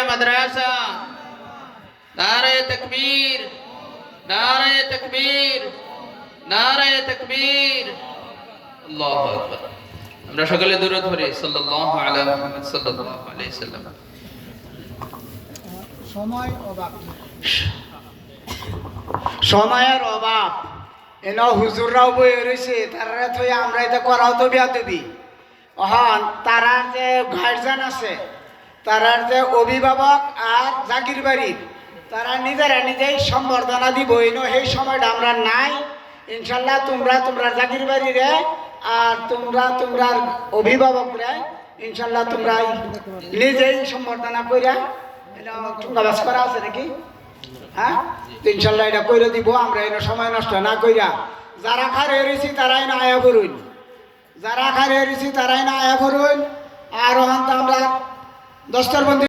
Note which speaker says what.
Speaker 1: মাদ্রাসা, নারায়ে তাকবীর, নারায়ে তাকবীর, নারায়ে তাকবীর। আল্লাহু আকবার। আমরা সকলে দুরূদ পড়ি সাল্লাল্লাহু আলা মুহাম্মদ সাল্লাল্লাহু আলাইহি সাল্লাম।
Speaker 2: সময়ের অভাব এন হুজুররাও বই রয়েছে তারা থই আমরা এটা করাও তো বিয়া দেবি হন তারার যে গার্জেন আছে তারার যে অভিভাবক আর জাগির বাড়ির তারা নিজেরা নিজেই সম্বর্ধনা দিব এনো সেই সময়টা আমরা নাই। ইনশাল্লাহ তোমরা জাগির বাড়িরে আর তোমরার অভিভাবকরা ইনশাল্লাহ তোমরা নিজেই সম্বর্ধনা করিয়া ঠুঙ্গাবাস করা আছে নাকি? হ্যাঁ, ইনশাল্লাহ এটা করে দিব আমরা। এটা সময় নষ্ট না কইরা যারা খারে রয়েছি তারাই না আয়া করুন, যারা খারে রয়েছি তারাই না আয়া করুন। আর ওখান আমরা দস্তরবন্দি